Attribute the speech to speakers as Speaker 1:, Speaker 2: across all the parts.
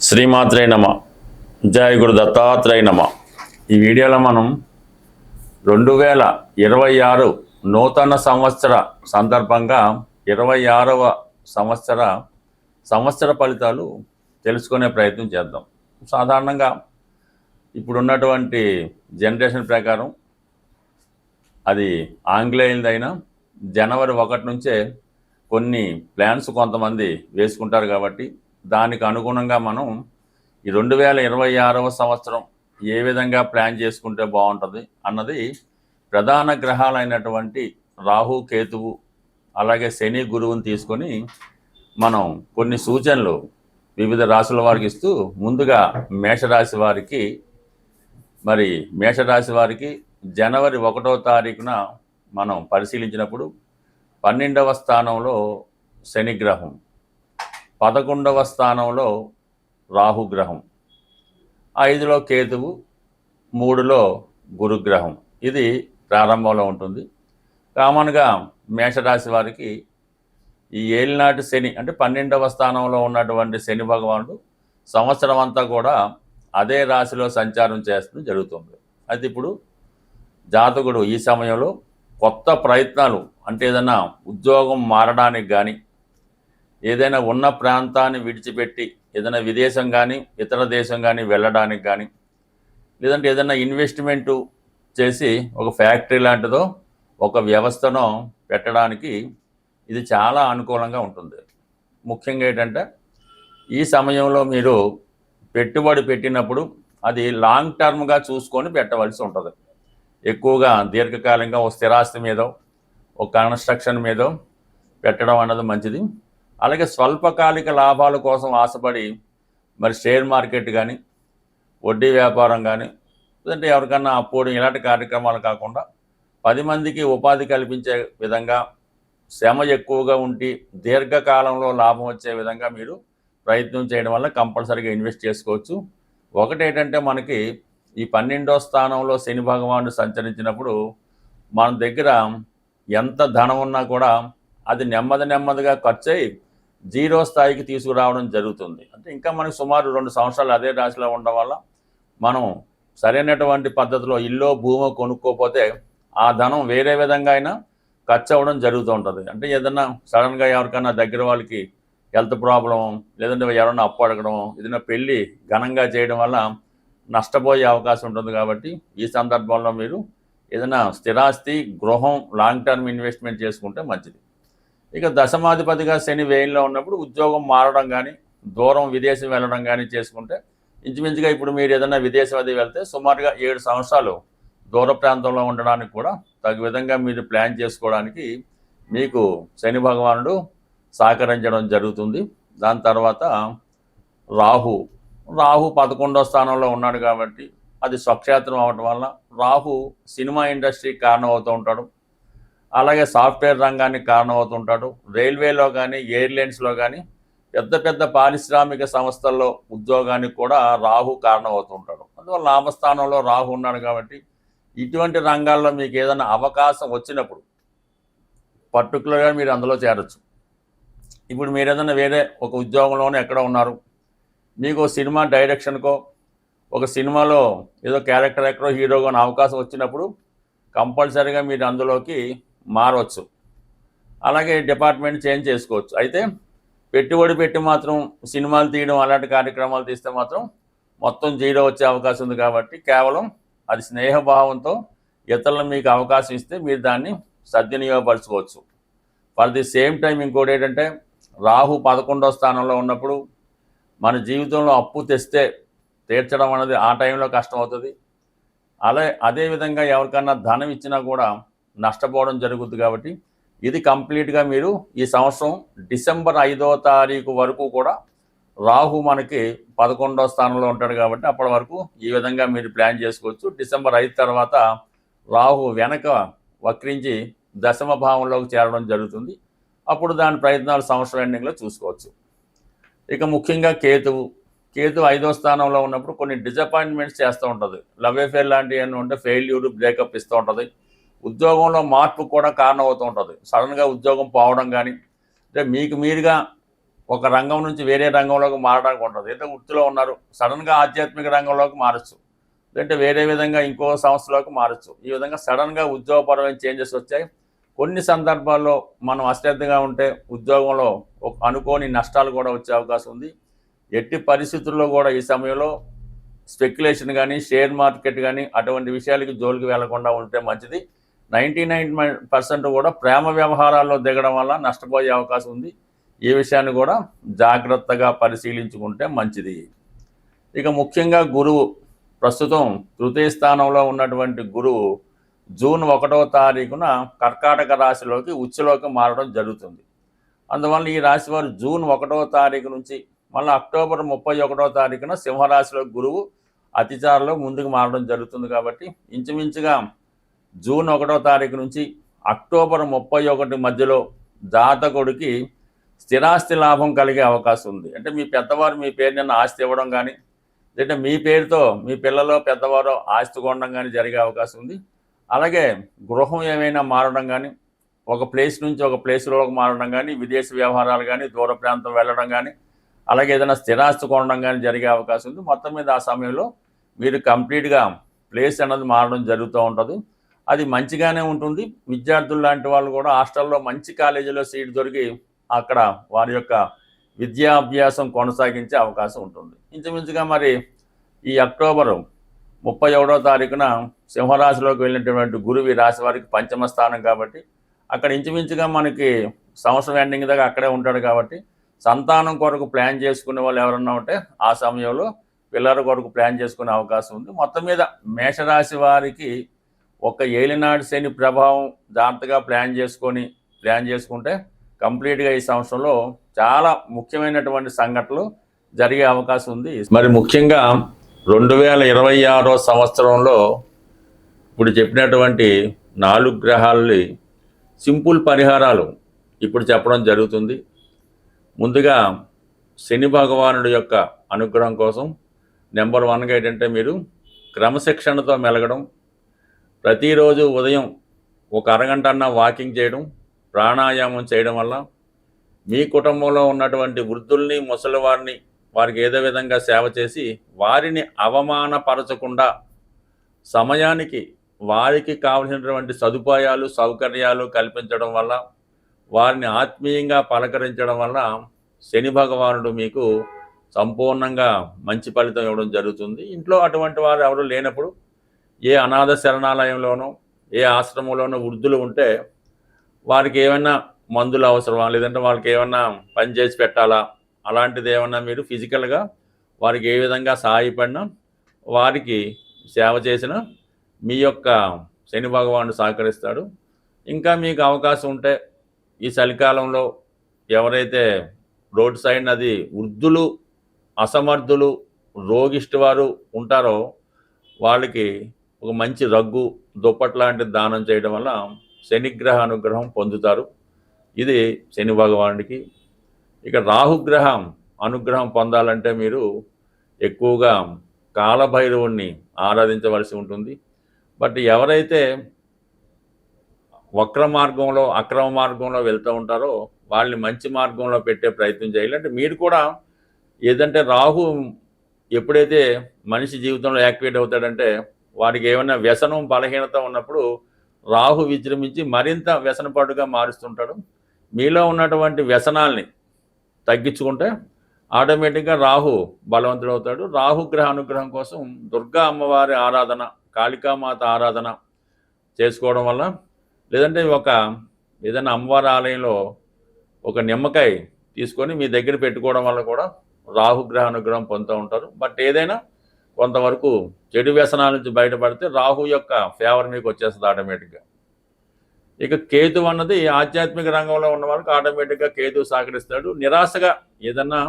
Speaker 1: శ్రీమాత్రే నమ. జయ గురు దత్తాత్రేయ నమ. ఈ వీడియోలో మనం 2026 నూతన సంవత్సర సందర్భంగా 26వ సంవత్సర ఫలితాలు తెలుసుకునే ప్రయత్నం చేద్దాం. సాధారణంగా ఇప్పుడున్నటువంటి జనరేషన్ ప్రకారం అది ఆంగ్లేయులదైనా జనవరి 1 నుంచే కొన్ని ప్లాన్స్ కొంతమంది వేసుకుంటారు కాబట్టి దానికి అనుగుణంగా మనం ఈ 2026వ సంవత్సరం ఏ విధంగా ప్లాన్ చేసుకుంటే బాగుంటుంది అన్నది ప్రధాన గ్రహాలైనటువంటి రాహు, కేతువు, అలాగే శని, గురువుని తీసుకొని మనం కొన్ని సూచనలు వివిధ రాశుల వారికి ఇస్తూ ముందుగా మేషరాశి వారికి జనవరి 1వ తారీఖున మనం పరిశీలించినప్పుడు 12వ స్థానంలో శనిగ్రహం, 11వ స్థానంలో రాహుగ్రహం, 5లో కేతువు, 3లో గురుగ్రహం. ఇది ప్రారంభంలో ఉంటుంది. కామన్గా మేషరాశి వారికి ఈ ఏలినాటి శని అంటే 12వ స్థానంలో ఉన్నటువంటి శని భగవానుడు సంవత్సరం అంతా కూడా అదే రాశిలో సంచారం చేస్తూ జరుగుతుంది. అయితే ఇప్పుడు జాతకుడు ఈ సమయంలో కొత్త ప్రయత్నాలు అంటే ఏదైనా ఉద్యోగం మారడానికి కానీ, ఏదైనా ఉన్న ప్రాంతాన్ని విడిచిపెట్టి ఏదైనా విదేశం కానీ ఇతర దేశం కానీ వెళ్ళడానికి కానీ, లేదంటే ఏదైనా ఇన్వెస్ట్మెంటు చేసి ఒక ఫ్యాక్టరీ లాంటిదో ఒక వ్యవస్థనో పెట్టడానికి ఇది చాలా అనుకూలంగా ఉంటుంది. ముఖ్యంగా ఏంటంటే ఈ సమయంలో మీరు పెట్టుబడి పెట్టినప్పుడు అది లాంగ్ టర్మ్గా చూసుకొని పెట్టవలసి ఉంటుంది. ఎక్కువగా దీర్ఘకాలంగా ఒక స్థిరాస్తి మీదో ఒక కన్స్ట్రక్షన్ మీదో పెట్టడం అన్నది మంచిది. అలాగే స్వల్పకాలిక లాభాల కోసం ఆశపడి మరి షేర్ మార్కెట్ కానీ, వడ్డీ వ్యాపారం కానీ, లేదంటే ఎవరికన్నా అప్పుడు ఇలాంటి కార్యక్రమాలు కాకుండా 10 మందికి ఉపాధి కల్పించే విధంగా, శ్రమ ఎక్కువగా ఉండి దీర్ఘకాలంలో లాభం వచ్చే విధంగా మీరు ప్రయత్నం చేయడం వల్ల కంపల్సరీగా ఇన్వెస్ట్ చేసుకోవచ్చు. ఒకటేంటంటే మనకి ఈ 12వ స్థానంలో శని భగవానుడు సంచరించినప్పుడు మన దగ్గర ఎంత ధనం ఉన్నా కూడా అది నెమ్మదిగా ఖర్చు అయి 0 స్థాయికి తీసుకురావడం జరుగుతుంది. అంటే ఇంకా మనకి సుమారు 2 సంవత్సరాలు అదే రాశిలో ఉండడం వల్ల మనం సరైనటువంటి పద్ధతిలో ఇల్లు, భూమో కొనుక్కోపోతే ఆ ధనం వేరే విధంగా అయినా ఖర్చు అవ్వడం జరుగుతూ ఉంటుంది. అంటే ఏదన్నా సడన్గా ఎవరికైనా దగ్గర వాళ్ళకి హెల్త్ ప్రాబ్లం, లేదంటే ఎవరైనా అప్పు అడగడం, ఏదైనా పెళ్ళి ఘనంగా చేయడం వల్ల నష్టపోయే అవకాశం ఉంటుంది. కాబట్టి ఈ సందర్భంలో మీరు ఏదైనా స్థిరాస్తి, గృహం, లాంగ్ టర్మ్ ఇన్వెస్ట్మెంట్ చేసుకుంటే మంచిది. ఇక దశమాధిపతిగా శని వ్యయంలో ఉన్నప్పుడు ఉద్యోగం మారడం కానీ, దూరం విదేశం వెళ్ళడం కానీ చేసుకుంటే ఇంచుమించుగా ఇప్పుడు మీరు ఏదైనా విదేశం అది వెళ్తే సుమారుగా 7 సంవత్సరాలు దూర ప్రాంతంలో ఉండడానికి కూడా తగు విధంగా మీరు ప్లాన్ చేసుకోవడానికి మీకు శని భగవానుడు సహకరించడం జరుగుతుంది. దాని తర్వాత రాహు 11వ స్థానంలో ఉన్నాడు కాబట్టి అది స్వక్షేత్రం అవడం వల్ల రాహు సినిమా ఇండస్ట్రీకి కారణం అవుతూ ఉంటాడు. అలాగే సాఫ్ట్వేర్ రంగానికి కారణం అవుతుంటాడు. రైల్వేలో కానీ, ఎయిర్లైన్స్లో కానీ, పెద్ద పారిశ్రామిక సంస్థల్లో ఉద్యోగానికి కూడా రాహు కారణం అవుతుంటాడు. అందువల్ల లాభస్థానంలో రాహు ఉన్నాడు కాబట్టి ఇటువంటి రంగాల్లో మీకు ఏదైనా అవకాశం వచ్చినప్పుడు పర్టికులర్గా మీరు అందులో చేరొచ్చు. ఇప్పుడు మీరు ఏదైనా వేరే ఒక ఉద్యోగంలోనే ఎక్కడ ఉన్నారు, మీకు సినిమా డైరెక్షన్కో ఒక సినిమాలో ఏదో క్యారెక్టర్ ఎక్కడో హీరోగా అవకాశం వచ్చినప్పుడు కంపల్సరీగా మీరు అందులోకి మారవచ్చు. అలాగే డిపార్ట్మెంట్ చేంజ్ చేసుకోవచ్చు. అయితే పెట్టుబడి పెట్టి మాత్రం సినిమాలు తీయడం అలాంటి కార్యక్రమాలు తీస్తే మాత్రం మొత్తం 0 వచ్చే అవకాశం ఉంది. కాబట్టి కేవలం అది స్నేహభావంతో ఇతరులను మీకు అవకాశం ఇస్తే మీరు దాన్ని సద్వినియోగపరచుకోవచ్చు. ఫర్ ది సేమ్ టైం ఇంకోటి ఏంటంటే రాహు 11వ స్థానంలో ఉన్నప్పుడు మన జీవితంలో అప్పు తెస్తే తీర్చడం అనేది ఆ టైంలో కష్టం అవుతుంది. అదేవిధంగా ఎవరికన్నా ధనం ఇచ్చినా కూడా నష్టపోవడం జరుగుతుంది. కాబట్టి ఇది కంప్లీట్గా మీరు ఈ సంవత్సరం డిసెంబర్ 5వ తారీఖు వరకు కూడా రాహు మనకి 11వ స్థానంలో ఉంటాడు. కాబట్టి అప్పటి వరకు ఈ విధంగా మీరు ప్లాన్ చేసుకోవచ్చు. డిసెంబర్ 5 తర్వాత రాహు వెనక వక్రించి దశమ భావంలోకి చేరడం జరుగుతుంది. అప్పుడు దాని ప్రయత్నాలు సంవత్సరం ఎండింగ్లో చూసుకోవచ్చు. ఇక ముఖ్యంగా కేతువు 5వ స్థానంలో ఉన్నప్పుడు కొన్ని డిసప్పాయింట్మెంట్స్ చేస్తూ ఉంటుంది. లవ్ అఫేర్ లాంటివి ఏమైనా ఉంటే ఫెయిల్యూర్, బ్రేకప్ ఇస్తూ ఉంటుంది. ఉద్యోగంలో మార్పు కూడా కారణం అవుతూ ఉంటుంది. సడన్గా ఉద్యోగం పోవడం కానీ, అంటే మీకు మీరుగా ఒక రంగం నుంచి వేరే రంగంలోకి మారడానికి ఉంటుంది. ఏదో వృత్తిలో ఉన్నారు, సడన్గా ఆధ్యాత్మిక రంగంలోకి మారచ్చు, లేదంటే వేరే విధంగా ఇంకో సంస్థలోకి మారచ్చు. ఈ విధంగా సడన్గా ఉద్యోగపరమైన చేంజెస్ వచ్చాయి. కొన్ని సందర్భాల్లో మనం అశ్రద్ధగా ఉంటే ఉద్యోగంలో అనుకోని నష్టాలు కూడా వచ్చే అవకాశం ఉంది. ఎట్టి పరిస్థితుల్లో కూడా ఈ సమయంలో స్పెక్యులేషన్ కానీ, షేర్ మార్కెట్ కానీ అటువంటి విషయాలకి జోలికి వెళ్లకుండా ఉంటే మంచిది. 99% కూడా ప్రేమ వ్యవహారాల్లో దిగడం వల్ల నష్టపోయే అవకాశం ఉంది. ఈ విషయాన్ని కూడా జాగ్రత్తగా పరిశీలించుకుంటే మంచిది. ఇక ముఖ్యంగా గురువు, ప్రస్తుతం తృతీయ స్థానంలో ఉన్నటువంటి గురువు జూన్ 1వ తారీఖున కర్కాటక రాశిలోకి ఉచ్చులోకి మారడం జరుగుతుంది. అందువల్ల ఈ రాశి వారు జూన్ 1వ తారీఖు నుంచి మళ్ళీ అక్టోబర్ 31వ తారీఖున సింహరాశిలో గురువు అతిచారలో ముందుకు మారడం జరుగుతుంది. కాబట్టి ఇంచుమించుగా జూన్ 1వ తారీఖు నుంచి అక్టోబర్ 31 మధ్యలో జాతకుడికి స్థిరాస్తి లాభం కలిగే అవకాశం ఉంది. అంటే మీ పెద్దవారు మీ పేరు నిన్న ఆస్తి ఇవ్వడం కానీ, లేదంటే మీ పేరుతో మీ పిల్లలు పెద్దవారు ఆస్తి కొనడం కానీ జరిగే అవకాశం ఉంది. అలాగే గృహం ఏమైనా మారడం కానీ, ఒక ప్లేస్ నుంచి ఒక ప్లేస్లోకి మారడం కానీ, విదేశీ వ్యవహారాలు కానీ, దూర ప్రాంతం వెళ్ళడం కానీ, అలాగే ఏదైనా స్థిరాస్తి కొనడం కానీ జరిగే అవకాశం ఉంది. మొత్తం మీద ఆ సమయంలో మీరు కంప్లీట్గా ప్లేస్ అన్నది మారడం జరుగుతూ ఉంటుంది. అది మంచిగానే ఉంటుంది. విద్యార్థులు లాంటి వాళ్ళు కూడా హాస్టల్లో మంచి కాలేజీలో సీట్ దొరికి అక్కడ వారి యొక్క విద్యాభ్యాసం కొనసాగించే అవకాశం ఉంటుంది. ఇంచుమించుగా మరి ఈ అక్టోబర్ 31వ తారీఖున సింహరాశిలోకి వెళ్ళినటువంటి గురువు ఈ రాశి వారికి పంచమ స్థానం కాబట్టి అక్కడ ఇంచుమించుగా మనకి సంవత్సరం ఎండింగ్ దాకా అక్కడే ఉంటాడు. కాబట్టి సంతానం కొరకు ప్లాన్ చేసుకునే వాళ్ళు ఎవరన్నా ఉంటే ఆ సమయంలో పిల్లల కొరకు ప్లాన్ చేసుకునే అవకాశం ఉంది. మొత్తం మీద మేషరాశి వారికి ఒక ఏలినాటి శని ప్రభావం జాగ్రత్తగా ప్లాన్ చేసుకుంటే కంప్లీట్గా ఈ సంవత్సరంలో చాలా ముఖ్యమైనటువంటి సంఘటనలు జరిగే అవకాశం ఉంది. మరి ముఖ్యంగా 2026 సంవత్సరంలో ఇప్పుడు చెప్పినటువంటి 4 గ్రహాలని సింపుల్ పరిహారాలు ఇప్పుడు చెప్పడం జరుగుతుంది. ముందుగా శని భగవానుడి యొక్క అనుగ్రహం కోసం నెంబర్ 1గా ఏంటంటే మీరు క్రమశిక్షణతో మెలగడం, ప్రతిరోజు ఉదయం ఒక అరగంట అన్న వాకింగ్ చేయడం, ప్రాణాయామం చేయడం వల్ల మీ కుటుంబంలో ఉన్నటువంటి వృద్ధుల్ని, ముసలివారిని వారికి ఏదో విధంగా సేవ చేసి వారిని అవమానపరచకుండా సమయానికి వారికి కావలసినటువంటి సదుపాయాలు, సౌకర్యాలు కల్పించడం వల్ల, వారిని ఆత్మీయంగా పలకరించడం వల్ల శని భగవానుడు మీకు సంపూర్ణంగా మంచి ఫలితం ఇవ్వడం జరుగుతుంది. ఇంట్లో అటువంటి వారు ఎవరు లేనప్పుడు ఏ అనాథ శరణాలయంలోనో ఏ ఆశ్రమంలోనో వృద్ధులు ఉంటే వారికి ఏమైనా మందులు అవసరమా, లేదంటే వాళ్ళకి ఏమైనా పని చేసి పెట్టాలా, అలాంటిది ఏమన్నా మీరు ఫిజికల్గా వారికి ఏ విధంగా సహాయపడినా వారికి సేవ చేసిన మీ యొక్క శని భగవానుడు సహకరిస్తాడు. ఇంకా మీకు అవకాశం ఉంటే ఈ చలికాలంలో ఎవరైతే రోడ్ సైడ్ అది వృద్ధులు, అసమర్థులు, రోగిష్టి వారు ఉంటారో వాళ్ళకి ఒక మంచి రగ్గు, దుప్పట్ లాంటిది దానం చేయడం వల్ల శనిగ్రహ అనుగ్రహం పొందుతారు. ఇది శని భగవానుడికి. ఇక రాహుగ్రహం అనుగ్రహం పొందాలంటే మీరు ఎక్కువగా కాలభైరవుణ్ణి ఆరాధించవలసి ఉంటుంది. బట్ ఎవరైతే వక్ర మార్గంలో, అక్రమ మార్గంలో వెళ్తూ ఉంటారో వాళ్ళని మంచి మార్గంలో పెట్టే ప్రయత్నం చేయాలి. అంటే మీరు కూడా ఏదంటే రాహు ఎప్పుడైతే మనిషి జీవితంలో యాక్టివేట్ అవుతాడంటే వాడికి ఏమైనా వ్యసనం, బలహీనత ఉన్నప్పుడు రాహు విజృంభించి మరింత వ్యసనపడుగా మారుస్తుంటాడు. మీలో ఉన్నటువంటి వ్యసనాల్ని తగ్గించుకుంటే ఆటోమేటిక్గా రాహు బలవంతుడు అవుతాడు. రాహుగ్రహ అనుగ్రహం కోసం దుర్గా అమ్మవారి ఆరాధన, కాళికామాత ఆరాధన చేసుకోవడం వల్ల, లేదంటే ఏదైనా అమ్మవారి ఆలయంలో ఒక నిమ్మకాయ తీసుకొని మీ దగ్గర పెట్టుకోవడం వల్ల కూడా రాహుగ్రహ అనుగ్రహం పొందుతూ ఉంటారు. బట్ ఏదైనా కొంతవరకు చెడు వ్యసనాల నుంచి బయటపడితే రాహు యొక్క ఫేవర్ మీకు వచ్చేస్తుంది ఆటోమేటిక్గా. ఇక కేతు అన్నది ఆధ్యాత్మిక రంగంలో ఉన్న వాళ్ళకి ఆటోమేటిక్గా కేతు సహకరిస్తాడు. నిరాశగా ఏదన్నా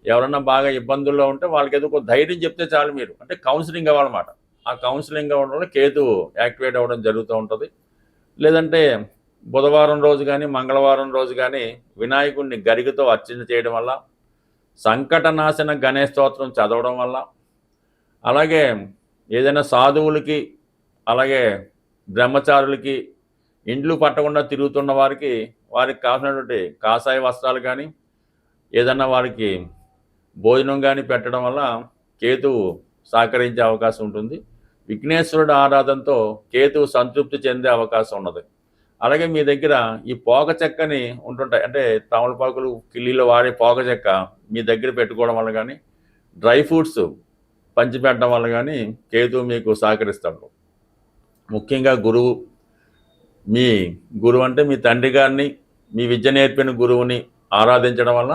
Speaker 1: ఎవరన్నా బాగా ఇబ్బందుల్లో ఉంటే వాళ్ళకి ఏదో ఒక ధైర్యం చెప్తే చాలు మీరు, అంటే కౌన్సిలింగ్ అవ్వాలన్నమాట. ఆ కౌన్సిలింగ్ అవ్వడం వల్ల కేతు యాక్టివేట్ అవ్వడం జరుగుతూ ఉంటుంది. లేదంటే బుధవారం రోజు కానీ, మంగళవారం రోజు కానీ వినాయకుడిని గరికతో అర్చన చేయడం వల్ల, సంకటనాశన గణేష్ స్తోత్రం చదవడం వల్ల, అలాగే ఏదైనా సాధువులకి, అలాగే బ్రహ్మచారులకి ఇండ్లు పట్టకుండా తిరుగుతున్న వారికి కావాల్సినటువంటి కాషాయ వస్త్రాలు కానీ, ఏదన్నా వారికి భోజనం కానీ పెట్టడం వల్ల కేతువు సహకరించే అవకాశం ఉంటుంది. విఘ్నేశ్వరుడు ఆరాధనతో కేతువు సంతృప్తి చెందే అవకాశం ఉన్నది. అలాగే మీ దగ్గర ఈ పోక చెక్కని ఉంటుంటాయి, అంటే తమలపాకులు కిల్లీలో వాడే పోక చెక్క మీ దగ్గర పెట్టుకోవడం వల్ల కానీ, డ్రై ఫ్రూట్స్ పంచిపెట్టడం వల్ల కానీ కేతువు మీకు సహకరిస్తాడు. ముఖ్యంగా మీ గురువు అంటే మీ తండ్రి గారిని, మీ విద్య నేర్పిన గురువుని ఆరాధించడం వల్ల,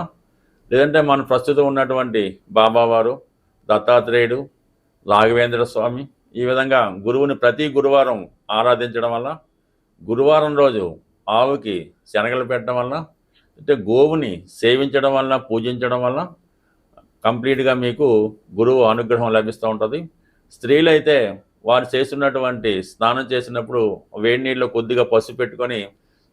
Speaker 1: లేదంటే మన ప్రస్తుతం ఉన్నటువంటి బాబావారు, దత్తాత్రేయుడు, రాఘవేంద్ర స్వామి, ఈ విధంగా గురువుని ప్రతి గురువారం ఆరాధించడం వల్ల, గురువారం రోజు ఆవుకి శనగలు పెట్టడం వల్ల, అంటే గోవుని సేవించడం వల్ల, పూజించడం వల్ల కంప్లీట్గా మీకు గురువు అనుగ్రహం లభిస్తూ ఉంటుంది. స్త్రీలైతే వారు చేస్తున్నటువంటి స్నానం చేసినప్పుడు వేడి నీళ్ళలో కొద్దిగా పసుపు పెట్టుకొని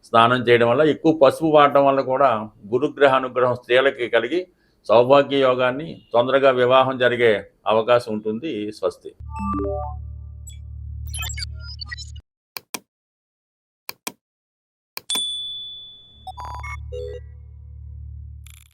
Speaker 1: స్నానం చేయడం వల్ల, ఎక్కువ పసుపు వాడటం వల్ల కూడా గురుగ్రహ అనుగ్రహం స్త్రీలకి కలిగి సౌభాగ్య యోగాన్ని, తొందరగా వివాహం జరిగే అవకాశం ఉంటుంది. స్వస్తి.